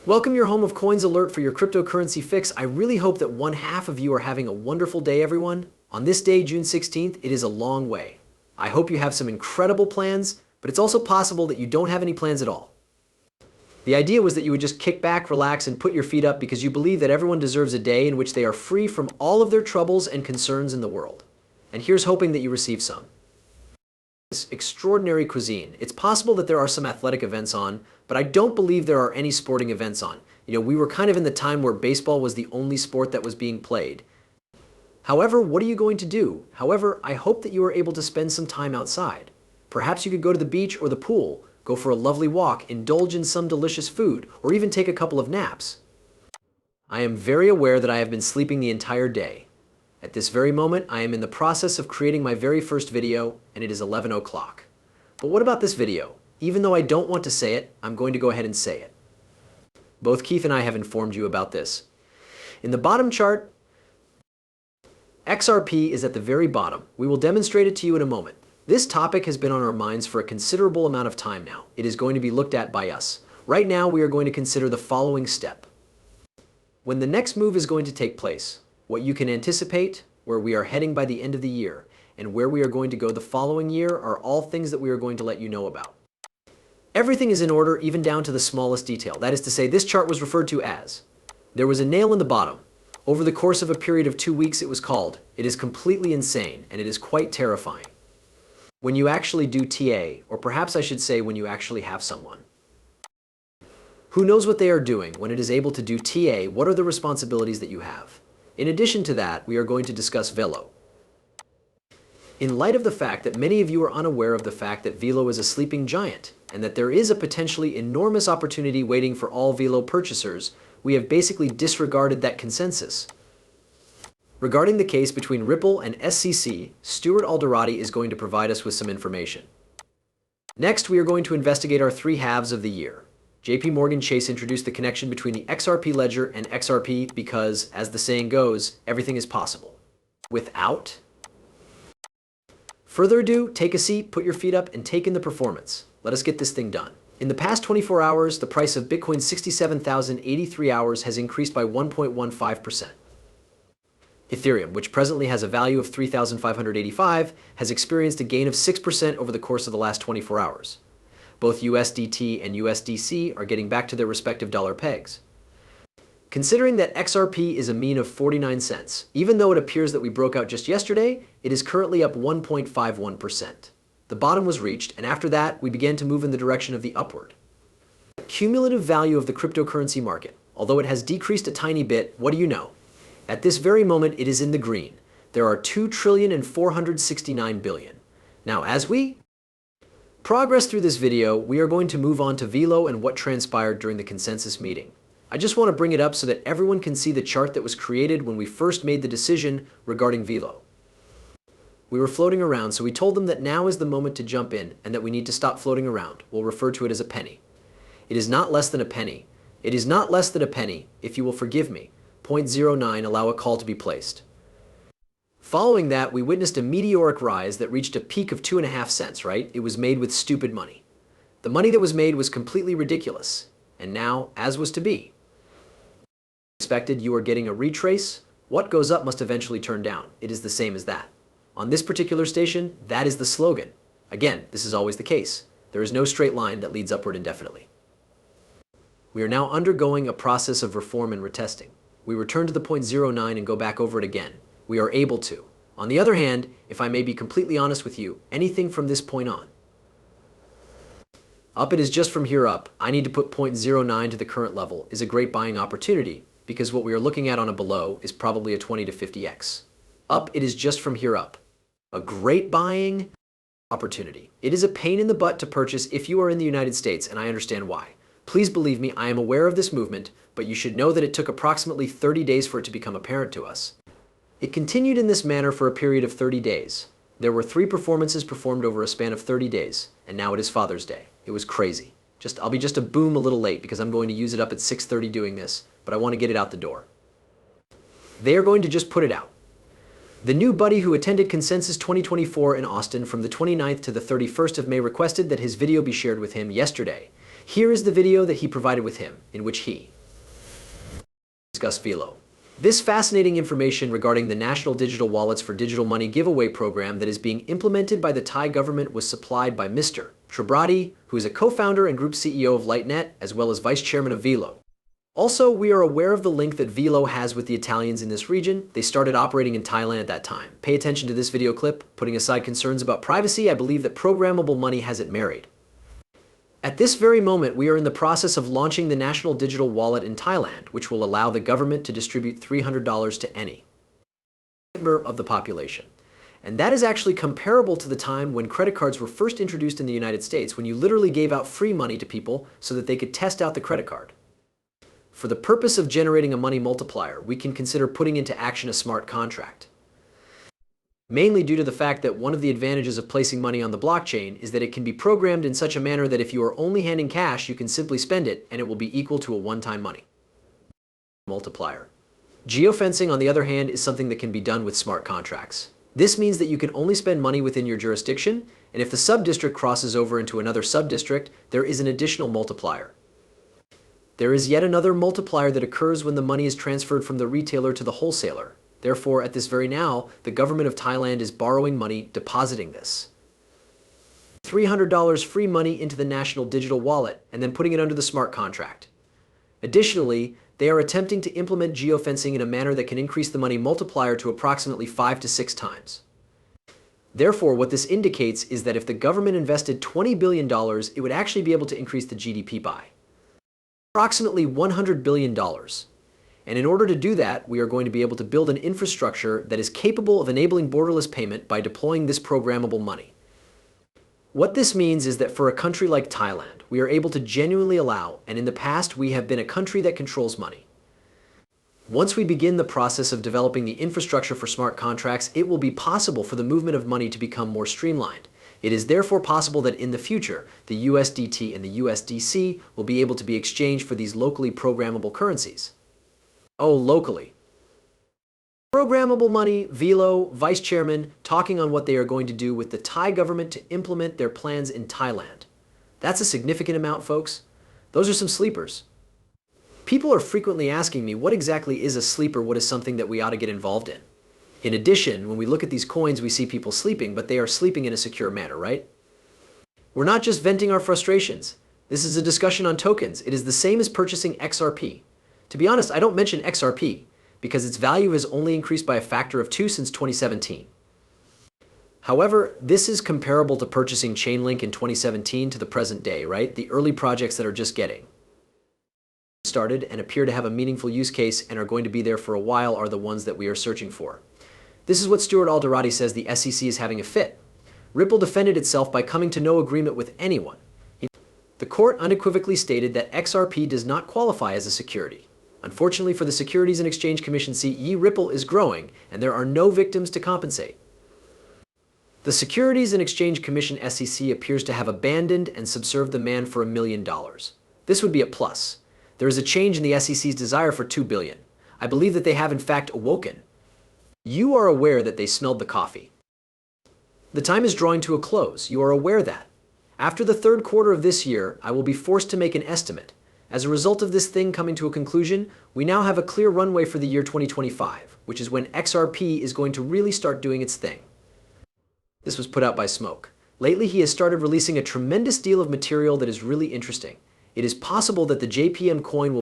Welcome your home of coins alert for your cryptocurrency fix. I really hope that one half of you are having a wonderful day, everyone. On this day, June 16th, it is a long way. I hope you have some incredible plans, but it's also possible that you don't have any plans at all. The idea was that you would just kick back, relax, and put your feet up because you believe that everyone deserves a day in which they are free from all of their troubles and concerns in the world. And here's hoping that you receive some. This extraordinary cuisine. It's possible that there are some athletic events on, but I don't believe there are any sporting events on. We were kind of in the time where baseball was the only sport that was being played. However, what are you going to do? However, I hope that you are able to spend some time outside. Perhaps you could go to the beach or the pool, go for a lovely walk, indulge in some delicious food, or even take a couple of naps. I am very aware that I have been sleeping the entire day. At this very moment, I am in the process of creating my very first video, and it is 11 o'clock. But what about this video? Even though I don't want to say it, I'm going to go ahead and say it. Both Keith and I have informed you about this. In the bottom chart, XRP is at the very bottom. We will demonstrate it to you in a moment. This topic has been on our minds for a considerable amount of time now. It is going to be looked at by us. Right now, we are going to consider the following step. When the next move is going to take place, what you can anticipate, where we are heading by the end of the year, and where we are going to go the following year are all things that we are going to let you know about. Everything is in order, even down to the smallest detail. That is to say, this chart was referred to as, there was a nail in the bottom. Over the course of a period of 2 weeks, it was called, it is completely insane, and it is quite terrifying. When you actually do TA, or perhaps I should say when you actually have someone who knows what they are doing, when it is able to do TA, what are the responsibilities that you have? In addition to that, we are going to discuss Velo. In light of the fact that many of you are unaware of the fact that Velo is a sleeping giant, and that there is a potentially enormous opportunity waiting for all Velo purchasers, we have basically disregarded that consensus. Regarding the case between Ripple and SCC, Stuart Alderati is going to provide us with some information. Next, we are going to investigate our three halves of the year. JP Morgan Chase introduced the connection between the XRP ledger and XRP because, as the saying goes, everything is possible. Without further ado, take a seat, put your feet up, and take in the performance. Let us get this thing done. In the past 24 hours, the price of Bitcoin 67,083 hours has increased by 1.15%. Ethereum, which presently has a value of 3,585, has experienced a gain of 6% over the course of the last 24 hours. Both USDT and USDC are getting back to their respective dollar pegs. Considering that XRP is a mean of 49 cents, even though it appears that we broke out just yesterday, it is currently up 1.51%. The bottom was reached, and after that, we began to move in the direction of the upward. Cumulative value of the cryptocurrency market. Although it has decreased a tiny bit, what do you know? At this very moment, it is in the green. There are 2,469 billion. Now, as we progress through this video, we are going to move on to Velo and what transpired during the consensus meeting. I just want to bring it up so that everyone can see the chart that was created when we first made the decision regarding Velo. We were floating around, so we told them that now is the moment to jump in and that we need to stop floating around. We'll refer to it as a penny. It is not less than a penny. It is not less than a penny, if you will forgive me. 0.09 allow a call to be placed. Following that, we witnessed a meteoric rise that reached a peak of 2.5 cents, right? It was made with stupid money. The money that was made was completely ridiculous. And now, as was to be. Expected, you are getting a retrace. What goes up must eventually turn down. It is the same as that. On this particular station, that is the slogan. Again, this is always the case. There is no straight line that leads upward indefinitely. We are now undergoing a process of reform and retesting. We return to the 0.09 and go back over it again. We are able to. On the other hand, if I may be completely honest with you, anything from this point on. Up it is just from here up. I need to put 0.09 to the current level is a great buying opportunity because what we are looking at on a below is probably a 20 to 50x. Up it is just from here up. A great buying opportunity. It is a pain in the butt to purchase if you are in the United States, and I understand why. Please believe me, I am aware of this movement, but you should know that it took approximately 30 days for it to become apparent to us. It continued in this manner for a period of 30 days. There were 3 performances performed over a span of 30 days, and now it is Father's Day. It was crazy. I'll be just a boom a little late because I'm going to use it up at 6:30 doing this, but I want to get it out the door. They are going to just put it out. The new buddy who attended Consensus 2024 in Austin from the 29th to the 31st of May requested that his video be shared with him yesterday. Here is the video that he provided with him, in which he discuss Velo. This fascinating information regarding the National Digital Wallets for Digital Money giveaway program that is being implemented by the Thai government was supplied by Mr. Tribrati, who is a co-founder and group CEO of LightNet, as well as vice chairman of Velo. Also, we are aware of the link that Velo has with the Italians in this region. They started operating in Thailand at that time. Pay attention to this video clip. Putting aside concerns about privacy, I believe that programmable money has it married. At this very moment, we are in the process of launching the National Digital Wallet in Thailand, which will allow the government to distribute $300 to any member of the population. And that is actually comparable to the time when credit cards were first introduced in the United States, when you literally gave out free money to people so that they could test out the credit card. For the purpose of generating a money multiplier, we can consider putting into action a smart contract. Mainly due to the fact that one of the advantages of placing money on the blockchain is that it can be programmed in such a manner that if you are only handing cash, you can simply spend it and it will be equal to a one-time money multiplier. Geofencing, on the other hand, is something that can be done with smart contracts. This means that you can only spend money within your jurisdiction, and if the sub-district crosses over into another sub-district, there is an additional multiplier. There is yet another multiplier that occurs when the money is transferred from the retailer to the wholesaler. Therefore, at this very now, the government of Thailand is borrowing money, depositing this $300 free money into the National Digital Wallet, and then putting it under the smart contract. Additionally, they are attempting to implement geofencing in a manner that can increase the money multiplier to approximately 5 to 6 times. Therefore, what this indicates is that if the government invested $20 billion, it would actually be able to increase the GDP by approximately $100 billion. And in order to do that, we are going to be able to build an infrastructure that is capable of enabling borderless payment by deploying this programmable money. What this means is that for a country like Thailand, we are able to genuinely allow, and in the past we have been a country that controls money. Once we begin the process of developing the infrastructure for smart contracts, it will be possible for the movement of money to become more streamlined. It is therefore possible that in the future, the USDT and the USDC will be able to be exchanged for these locally programmable currencies. Oh, locally. Programmable money, Velo, vice chairman, talking on what they are going to do with the Thai government to implement their plans in Thailand. That's a significant amount, folks. Those are some sleepers. People are frequently asking me, what exactly is a sleeper? What is something that we ought to get involved in? In addition, when we look at these coins, we see people sleeping, but they are sleeping in a secure manner, right? We're not just venting our frustrations. This is a discussion on tokens. It is the same as purchasing XRP. To be honest, I don't mention XRP because its value has only increased by a factor of 2 since 2017. However, this is comparable to purchasing Chainlink in 2017 to the present day, right? The early projects that are just getting started and appear to have a meaningful use case and are going to be there for a while are the ones that we are searching for. This is what Stuart Alderati says the SEC is having a fit. Ripple defended itself by coming to no agreement with anyone. The court unequivocally stated that XRP does not qualify as a security. Unfortunately for the Securities and Exchange Commission CE, Ripple is growing, and there are no victims to compensate. The Securities and Exchange Commission SEC appears to have abandoned and subserved the man for $1 million. This would be a plus. There is a change in the SEC's desire for $2 billion. I believe that they have in fact awoken. You are aware that they smelled the coffee. The time is drawing to a close. You are aware that. After the third quarter of this year, I will be forced to make an estimate. As a result of this thing coming to a conclusion, we now have a clear runway for the year 2025, which is when XRP is going to really start doing its thing. This was put out by Smoke. Lately, he has started releasing a tremendous deal of material that is really interesting. It is possible that the JPM coin will